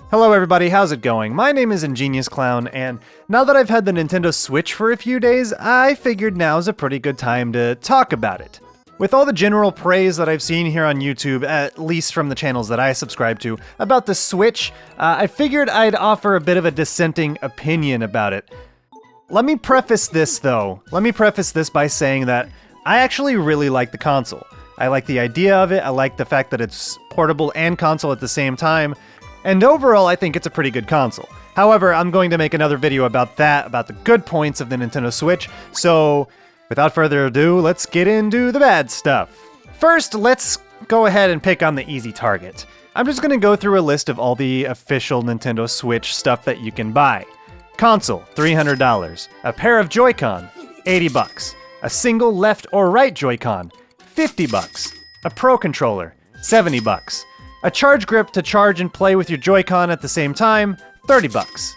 Hello everybody, how's it going? My name is ingeniousclown, and now that I've had the Nintendo Switch for a few days, I figured now's a pretty good time to talk about it. With all the general praise that I've seen here on YouTube, at least from the channels that I subscribe to, about the Switch, I figured I'd offer a bit of a dissenting opinion about it. Let me preface this by saying that I actually really like the console. I like the idea of it, I like the fact that it's portable and console at the same time, and overall I think it's a pretty good console. However, I'm going to make another video about the good points of the Nintendo Switch, so without further ado, let's get into the bad stuff. First, let's go ahead and pick on the easy target. I'm just gonna go through a list of all the official Nintendo Switch stuff that you can buy. Console, $300. A pair of Joy-Con, $80. A single left or right Joy-Con, $50. A Pro Controller, $70. A charge grip to charge and play with your Joy-Con at the same time, $30.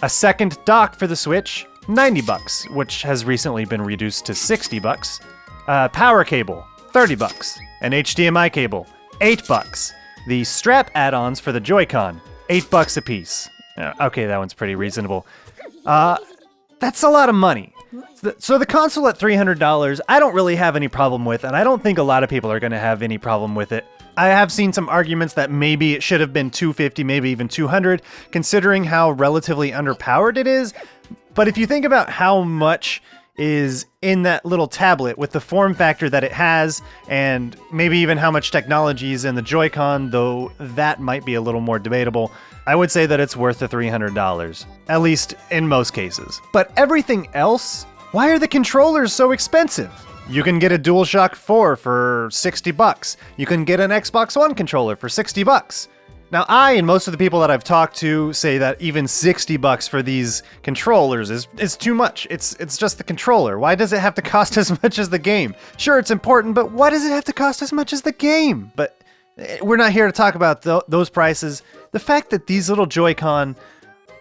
A second dock for the Switch, $90, which has recently been reduced to $60. A power cable, $30. An HDMI cable, $8. The strap add-ons for the Joy-Con, $8 a piece. Okay, that one's pretty reasonable. That's a lot of money. So the console at $300, I don't really have any problem with, and I don't think a lot of people are going to have any problem with it. I have seen some arguments that maybe it should have been $250, maybe even $200, considering how relatively underpowered it is. But if you think about how much is in that little tablet with the form factor that it has, and maybe even how much technology is in the Joy-Con, though that might be a little more debatable, I would say that it's worth the $300, at least in most cases. But everything else? Why are the controllers so expensive? You can get a DualShock 4 for $60. You can get an Xbox One controller for $60. Now, I and most of the people that I've talked to say that even $60 for these controllers is too much. It's just the controller. Why does it have to cost as much as the game? Sure, it's important, but why does it have to cost as much as the game? But we're not here to talk about those prices. The fact that these little Joy-Con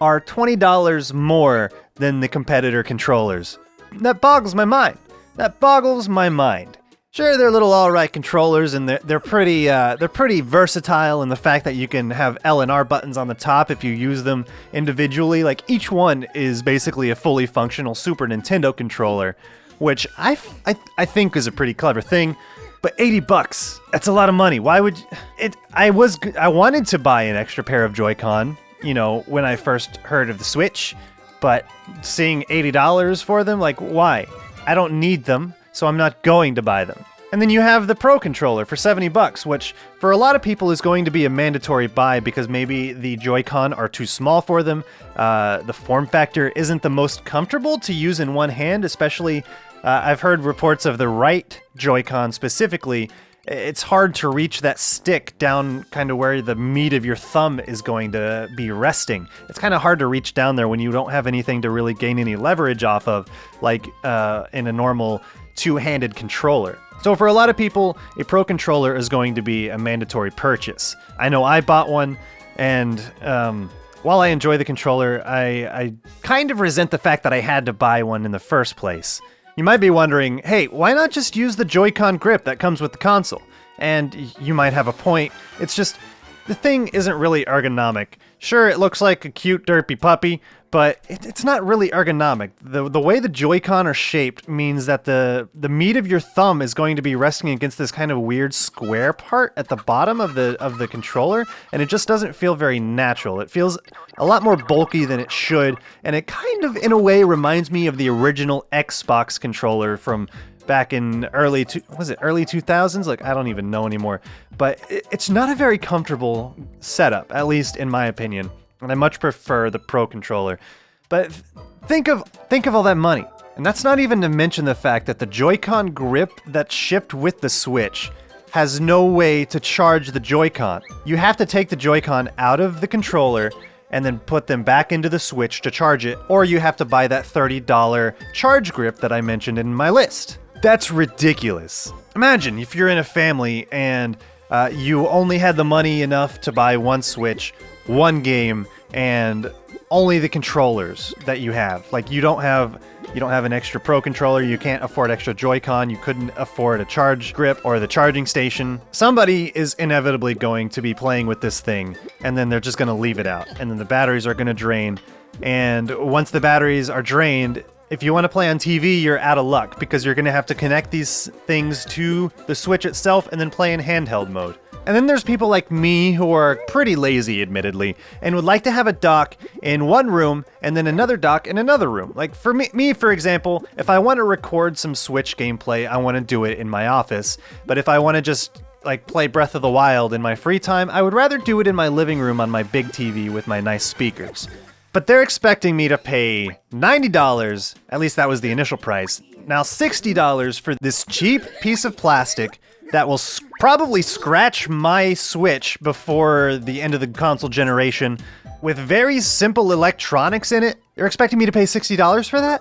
are $20 more than the competitor controllers, that boggles my mind. That boggles my mind. Sure, they're little alright controllers, and they're pretty versatile in the fact that you can have L and R buttons on the top if you use them individually. Like, each one is basically a fully functional Super Nintendo controller, which I think is a pretty clever thing. But $80, that's a lot of money. Why would I wanted to buy an extra pair of Joy-Con, when I first heard of the Switch, but seeing $80 for them, like, why? I don't need them, so I'm not going to buy them. And then you have the Pro Controller for $70, which for a lot of people is going to be a mandatory buy because maybe the Joy-Con are too small for them. The form factor isn't the most comfortable to use in one hand, especially I've heard reports of the right Joy-Con specifically. It's hard to reach that stick down kind of where the meat of your thumb is going to be resting. It's kind of hard to reach down there when you don't have anything to really gain any leverage off of, like in a normal two-handed controller. So for a lot of people, a Pro Controller is going to be a mandatory purchase. I know I bought one, and while I enjoy the controller, I kind of resent the fact that I had to buy one in the first place. You might be wondering, hey, why not just use the Joy-Con grip that comes with the console? And you might have a point. It's just, the thing isn't really ergonomic. Sure, it looks like a cute derpy puppy, but it's not really ergonomic. The way the Joy-Con are shaped means that the meat of your thumb is going to be resting against this kind of weird square part at the bottom of the controller, and it just doesn't feel very natural. It feels a lot more bulky than it should, and it kind of, in a way, reminds me of the original Xbox controller from back in early 2000s? Like, I don't even know anymore. But it's not a very comfortable setup, at least in my opinion. And I much prefer the Pro Controller. But think of all that money. And that's not even to mention the fact that the Joy-Con grip that's shipped with the Switch has no way to charge the Joy-Con. You have to take the Joy-Con out of the controller and then put them back into the Switch to charge it, or you have to buy that $30 charge grip that I mentioned in my list. That's ridiculous. Imagine if you're in a family and you only had the money enough to buy one Switch, one game, and only the controllers that you have. Like you don't have an extra Pro controller, you can't afford extra Joy-Con, you couldn't afford a charge grip or the charging station. Somebody is inevitably going to be playing with this thing, and then they're just going to leave it out, and then the batteries are going to drain. And once the batteries are drained, if you want to play on TV, you're out of luck because you're going to have to connect these things to the Switch itself and then play in handheld mode. And then there's people like me who are pretty lazy, admittedly, and would like to have a dock in one room and then another dock in another room. Like for me, for example, if I want to record some Switch gameplay, I want to do it in my office. But if I want to just like play Breath of the Wild in my free time, I would rather do it in my living room on my big TV with my nice speakers. But they're expecting me to pay $90, at least that was the initial price. Now $60 for this cheap piece of plastic that will probably scratch my Switch before the end of the console generation with very simple electronics in it. You're expecting me to pay $60 for that?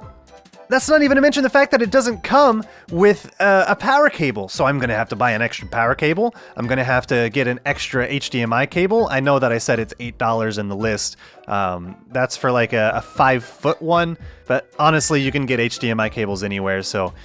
That's not even to mention the fact that it doesn't come with a power cable. So I'm going to have to buy an extra power cable. I'm going to have to get an extra HDMI cable. I know that I said it's $8 in the list. That's for like a 5-foot one. But honestly, you can get HDMI cables anywhere. So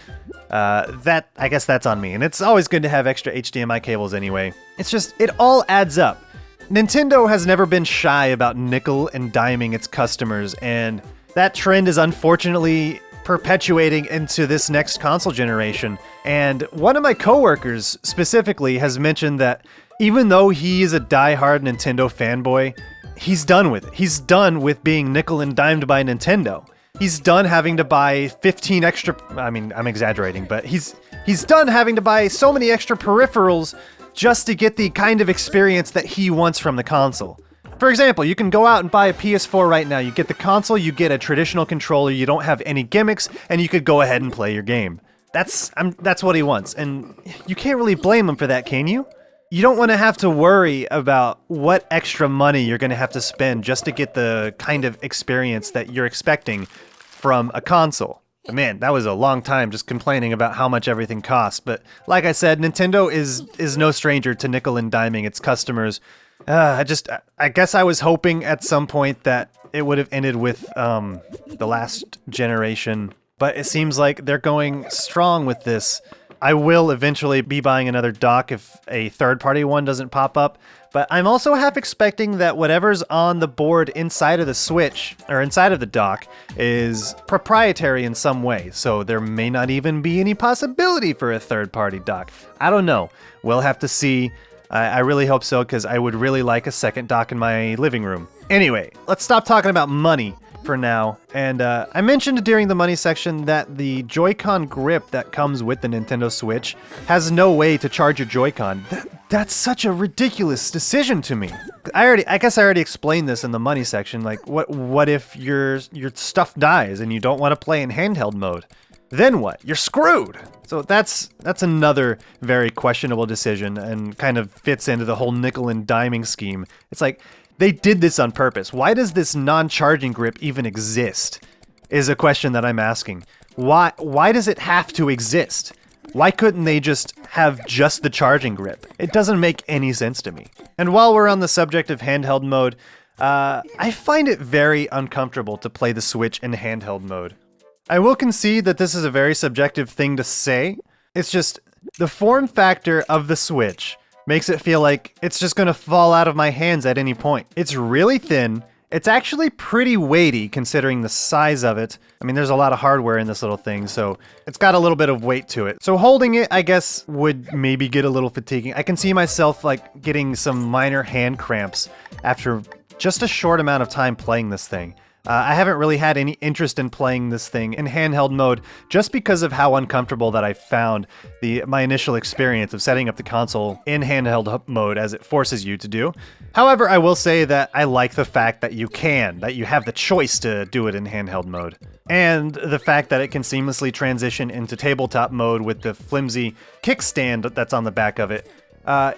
I guess that's on me. And it's always good to have extra HDMI cables anyway. It's just, it all adds up. Nintendo has never been shy about nickel and diming its customers. And that trend is unfortunately perpetuating into this next console generation. And one of my coworkers specifically has mentioned that even though he's a die-hard Nintendo fanboy, he's done with it. He's done with being nickel and dimed by Nintendo. He's done having to buy 15 extra, I mean, I'm exaggerating, but he's done having to buy so many extra peripherals just to get the kind of experience that he wants from the console. For example, you can go out and buy a PS4 right now. You get the console, you get a traditional controller, you don't have any gimmicks, and you could go ahead and play your game. That's what he wants, and you can't really blame him for that, can you? You don't want to have to worry about what extra money you're going to have to spend just to get the kind of experience that you're expecting from a console. But man, that was a long time just complaining about how much everything costs. But like I said, Nintendo is no stranger to nickel and diming its customers. I guess I was hoping at some point that it would have ended with the last generation, but it seems like they're going strong with this. I will eventually be buying another dock if a third-party one doesn't pop up, but I'm also half expecting that whatever's on the board inside of the Switch, or inside of the dock, is proprietary in some way, so there may not even be any possibility for a third-party dock. I don't know. We'll have to see. I really hope so, because I would really like a second dock in my living room. Anyway, let's stop talking about money for now. And I mentioned during the money section that the Joy-Con grip that comes with the Nintendo Switch has no way to charge your Joy-Con. That's such a ridiculous decision to me. I guess I already explained this in the money section. Like, what if your stuff dies and you don't want to play in handheld mode? Then what? You're screwed! So that's another very questionable decision and kind of fits into the whole nickel and diming scheme. It's like, they did this on purpose. Why does this non-charging grip even exist? Is a question that I'm asking. Why does it have to exist? Why couldn't they just have just the charging grip? It doesn't make any sense to me. And while we're on the subject of handheld mode, I find it very uncomfortable to play the Switch in handheld mode. I will concede that this is a very subjective thing to say. It's just, the form factor of the Switch makes it feel like it's just gonna fall out of my hands at any point. It's really thin. It's actually pretty weighty considering the size of it. I mean, there's a lot of hardware in this little thing, so it's got a little bit of weight to it. So holding it, I guess, would maybe get a little fatiguing. I can see myself like getting some minor hand cramps after just a short amount of time playing this thing. I haven't really had any interest in playing this thing in handheld mode just because of how uncomfortable that I found my initial experience of setting up the console in handheld mode as it forces you to do. However, I will say that I like the fact that you have the choice to do it in handheld mode. And the fact that it can seamlessly transition into tabletop mode with the flimsy kickstand that's on the back of it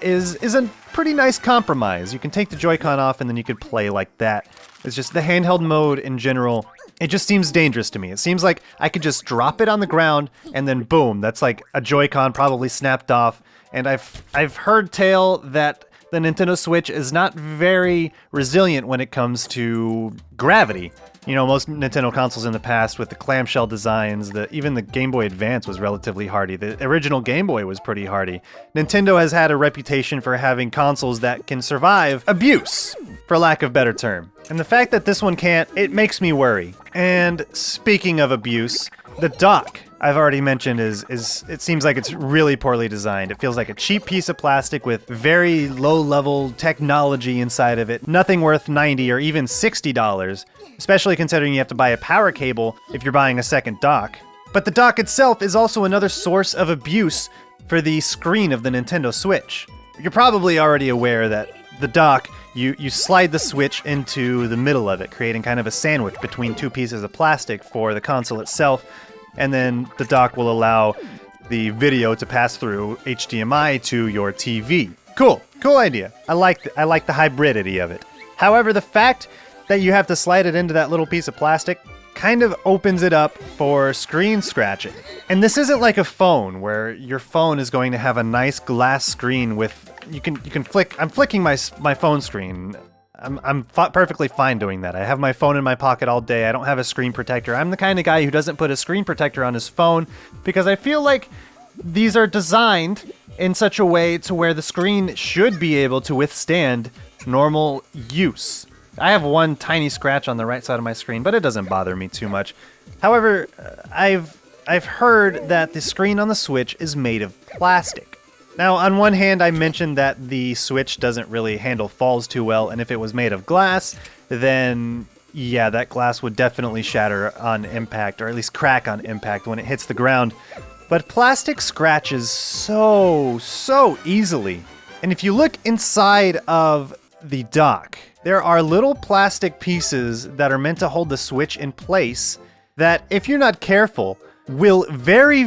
is a pretty nice compromise. You can take the Joy-Con off and then you could play like that. It's just the handheld mode in general, it just seems dangerous to me. It seems like I could just drop it on the ground and then boom, that's like a Joy-Con probably snapped off. And I've heard tale that the Nintendo Switch is not very resilient when it comes to gravity. You know, most Nintendo consoles in the past with the clamshell designs, even the Game Boy Advance was relatively hardy. The original Game Boy was pretty hardy. Nintendo has had a reputation for having consoles that can survive abuse, for lack of a better term. And the fact that this one can't, it makes me worry. And speaking of abuse, the dock, I've already mentioned, it seems like it's really poorly designed. It feels like a cheap piece of plastic with very low-level technology inside of it. Nothing worth $90 or even $60, especially considering you have to buy a power cable if you're buying a second dock. But the dock itself is also another source of abuse for the screen of the Nintendo Switch. You're probably already aware that the dock, you slide the Switch into the middle of it, creating kind of a sandwich between two pieces of plastic for the console itself, and then the dock will allow the video to pass through HDMI to your TV. Cool idea. I like the hybridity of it. However, the fact that you have to slide it into that little piece of plastic kind of opens it up for screen scratching. And this isn't like a phone where your phone is going to have a nice glass screen with you can flick. I'm flicking my phone screen. I'm perfectly fine doing that. I have my phone in my pocket all day. I don't have a screen protector. I'm the kind of guy who doesn't put a screen protector on his phone because I feel like these are designed in such a way to where the screen should be able to withstand normal use. I have one tiny scratch on the right side of my screen, but it doesn't bother me too much. However, I've heard that the screen on the Switch is made of plastic. Now, on one hand, I mentioned that the Switch doesn't really handle falls too well, and if it was made of glass, then yeah, that glass would definitely shatter on impact, or at least crack on impact when it hits the ground. But plastic scratches so easily. And if you look inside of the dock, there are little plastic pieces that are meant to hold the Switch in place that, if you're not careful, will very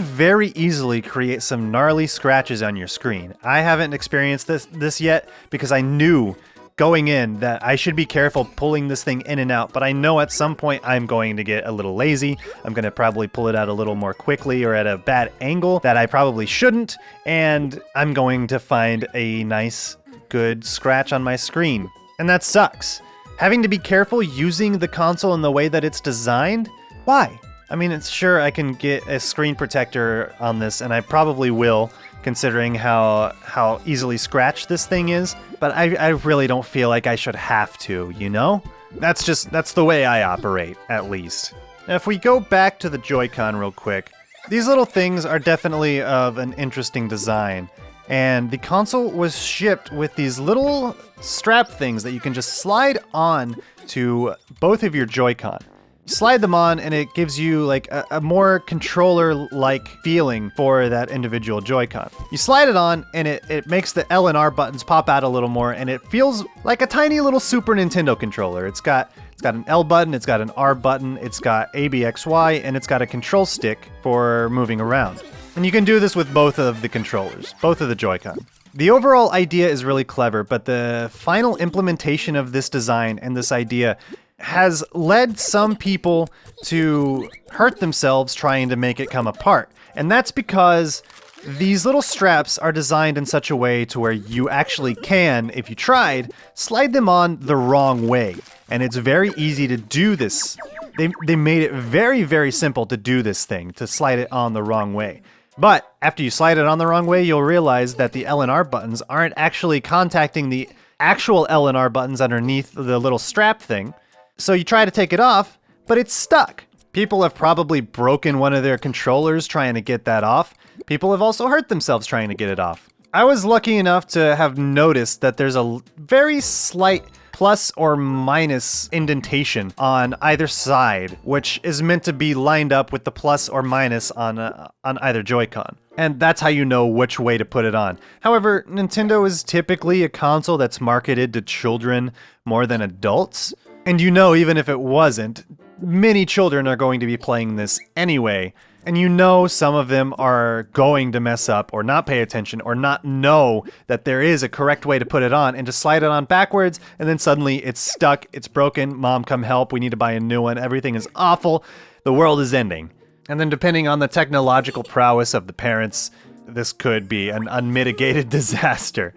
easily create some gnarly scratches on your screen. I haven't experienced this yet because I knew going in that I should be careful pulling this thing in and out, but I know at some point I'm going to get a little lazy. I'm going to probably pull it out a little more quickly or at a bad angle that I probably shouldn't, and I'm going to find a nice, good scratch on my screen. And that sucks. Having to be careful using the console in the way that it's designed? Why? I mean, it's sure I can get a screen protector on this, and I probably will, considering how easily scratched this thing is, but I really don't feel like I should have to, you know? That's the way I operate, at least. Now, if we go back to the Joy-Con real quick, these little things are definitely of an interesting design, and the console was shipped with these little strap things that you can just slide on to both of your Joy-Con. Slide them on and it gives you like a more controller-like feeling for that individual Joy-Con. You slide it on and it makes the L and R buttons pop out a little more, and it feels like a tiny little Super Nintendo controller. It's got an L button, it's got an R button, it's got ABXY, and it's got a control stick for moving around. And you can do this with both of the controllers, both of the Joy-Con. The overall idea is really clever, but the final implementation of this design and this idea has led some people to hurt themselves trying to make it come apart. And that's because these little straps are designed in such a way to where you actually can, if you tried, slide them on the wrong way. And it's very easy to do this. They made it very simple to do this thing, to slide it on the wrong way. But after you slide it on the wrong way, you'll realize that the L and R buttons aren't actually contacting the actual L and R buttons underneath the little strap thing. So you try to take it off, but it's stuck. People have probably broken one of their controllers trying to get that off. People have also hurt themselves trying to get it off. I was lucky enough to have noticed that there's a very slight plus or minus indentation on either side, which is meant to be lined up with the plus or minus on either Joy-Con. And that's how you know which way to put it on. However, Nintendo is typically a console that's marketed to children more than adults. And you know, even if it wasn't, many children are going to be playing this anyway. And you know some of them are going to mess up or not pay attention or not know that there is a correct way to put it on and just slide it on backwards, and then suddenly it's stuck, it's broken, mom come help, we need to buy a new one, everything is awful, the world is ending. And then depending on the technological prowess of the parents, this could be an unmitigated disaster.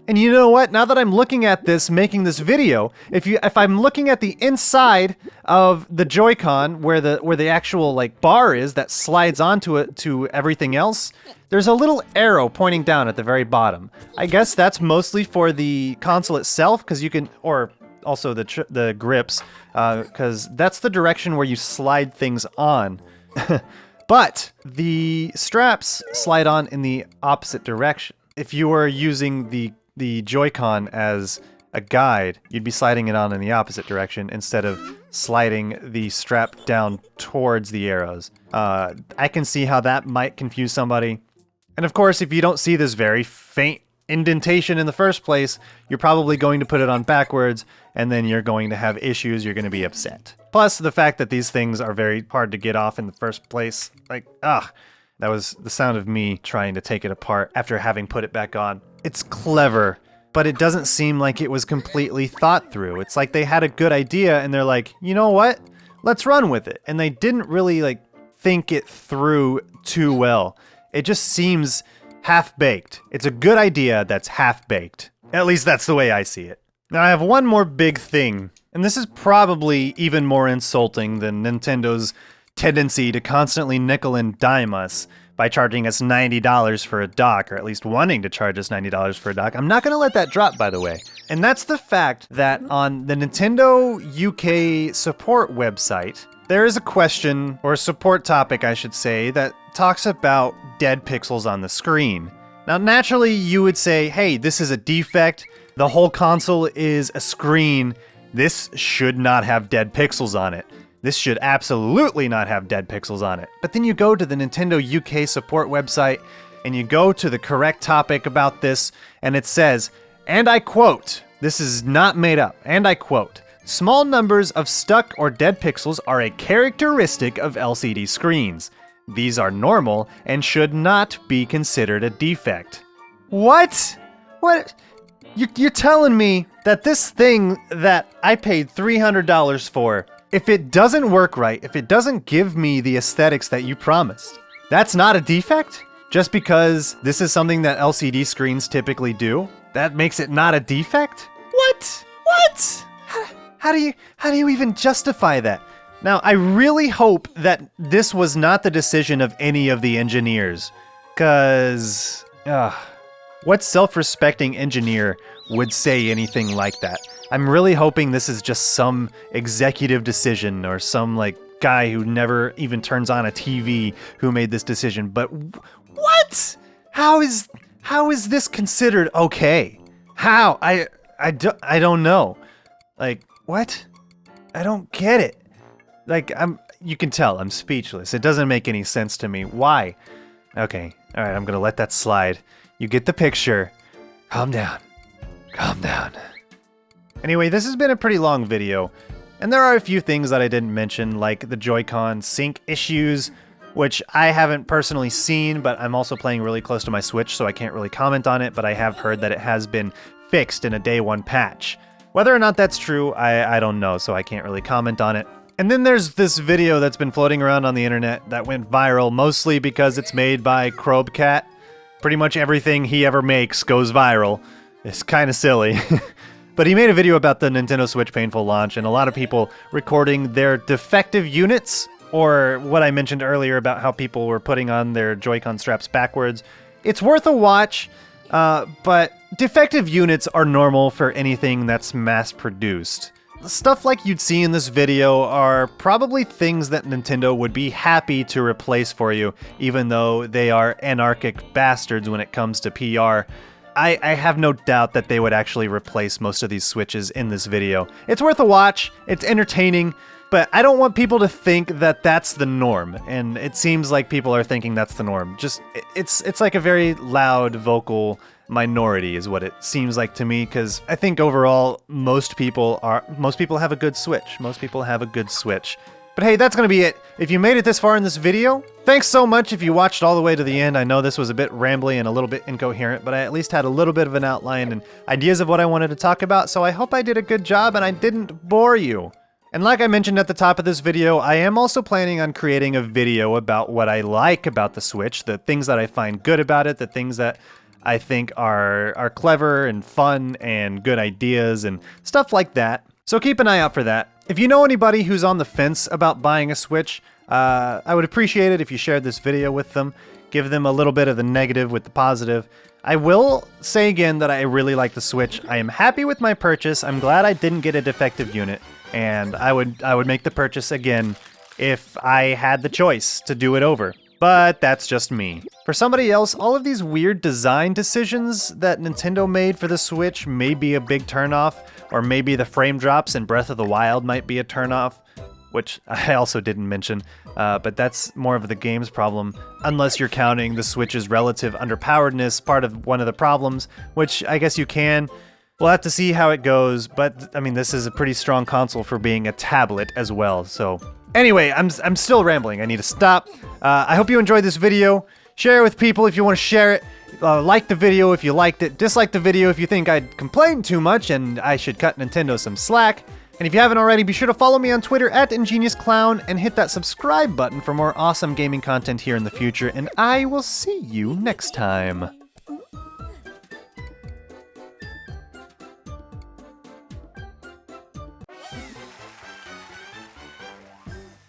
And you know what? Now that I'm looking at this, making this video, if I'm looking at the inside of the Joy-Con where the actual like bar is that slides onto it to everything else, there's a little arrow pointing down at the very bottom. I guess that's mostly for the console itself, because you can, or also the grips, because that's the direction where you slide things on. But the straps slide on in the opposite direction. If you were using the Joy-Con as a guide, you'd be sliding it on in the opposite direction instead of sliding the strap down towards the arrows. I can see how that might confuse somebody. And of course, if you don't see this very faint indentation in the first place, you're probably going to put it on backwards, and then you're going to have issues, you're going to be upset. Plus, the fact that these things are very hard to get off in the first place. Like, that was the sound of me trying to take it apart after having put it back on. It's clever, but it doesn't seem like it was completely thought through. It's like they had a good idea, and they're like, you know what? Let's run with it. And they didn't really, like, think it through too well. It just seems half-baked. It's a good idea that's half-baked. At least that's the way I see it. Now I have one more big thing, and this is probably even more insulting than Nintendo's tendency to constantly nickel and dime us by charging us $90 for a dock, or at least wanting to charge us $90 for a dock. I'm not going to let that drop, by the way. And that's the fact that on the Nintendo UK support website, there is a question, or a support topic I should say, that talks about dead pixels on the screen. Now naturally you would say, hey, this is a defect, the whole console is a screen, this should not have dead pixels on it. This should absolutely not have dead pixels on it. But then you go to the Nintendo UK support website and you go to the correct topic about this, and it says, and I quote, this is not made up, and I quote, small numbers of stuck or dead pixels are a characteristic of LCD screens. These are normal and should not be considered a defect. What? What? You're telling me that this thing that I paid $300 for, if it doesn't work right, if it doesn't give me the aesthetics that you promised, that's not a defect? Just because this is something that LCD screens typically do? That makes it not a defect? What? What? How do you even justify that? Now, I really hope that this was not the decision of any of the engineers, cause, what self-respecting engineer would say anything like that? I'm really hoping this is just some executive decision or some like guy who never even turns on a TV who made this decision. But what? How is this considered okay? How? I don't know. Like, what? I don't get it. Like, you can tell I'm speechless. It doesn't make any sense to me. Why? Okay, all right, I'm gonna let that slide. You get the picture. Calm down. Calm down. Anyway, this has been a pretty long video, and there are a few things that I didn't mention, like the Joy-Con sync issues, which I haven't personally seen, but I'm also playing really close to my Switch, so I can't really comment on it, but I have heard that it has been fixed in a day one patch. Whether or not that's true, I don't know, so I can't really comment on it. And then there's this video that's been floating around on the internet that went viral, mostly because it's made by Krobcat. Pretty much everything he ever makes goes viral. It's kind of silly. But he made a video about the Nintendo Switch painful launch, and a lot of people recording their defective units, or what I mentioned earlier about how people were putting on their Joy-Con straps backwards. It's worth a watch, but defective units are normal for anything that's mass-produced. Stuff like you'd see in this video are probably things that Nintendo would be happy to replace for you, even though they are anarchic bastards when it comes to PR. I have no doubt that they would actually replace most of these Switches in this video. It's worth a watch, it's entertaining, but I don't want people to think that that's the norm, and it seems like people are thinking that's the norm. Just, it's like a very loud vocal minority is what it seems like to me, because I think overall most people have a good Switch. Most people have a good Switch. But hey, that's gonna be it. If you made it this far in this video, thanks so much if you watched all the way to the end. I know this was a bit rambly and a little bit incoherent, but I at least had a little bit of an outline and ideas of what I wanted to talk about, so I hope I did a good job and I didn't bore you. And like I mentioned at the top of this video, I am also planning on creating a video about what I like about the Switch, the things that I find good about it, the things that I think are clever and fun and good ideas and stuff like that. So keep an eye out for that. If you know anybody who's on the fence about buying a Switch, I would appreciate it if you shared this video with them. Give them a little bit of the negative with the positive. I will say again that I really like the Switch. I am happy with my purchase. I'm glad I didn't get a defective unit, and I would make the purchase again if I had the choice to do it over. But that's just me. For somebody else, all of these weird design decisions that Nintendo made for the Switch may be a big turnoff, or maybe the frame drops in Breath of the Wild might be a turnoff, which I also didn't mention, but that's more of the game's problem, unless you're counting the Switch's relative underpoweredness part of one of the problems, which I guess you can. We'll have to see how it goes, but I mean, this is a pretty strong console for being a tablet as well, so. Anyway, I'm still rambling. I need to stop. I hope you enjoyed this video. Share it with people if you want to share it. Like the video if you liked it. Dislike the video if you think I'd complained too much and I should cut Nintendo some slack. And if you haven't already, be sure to follow me on Twitter at ingeniousclown and hit that subscribe button for more awesome gaming content here in the future. And I will see you next time.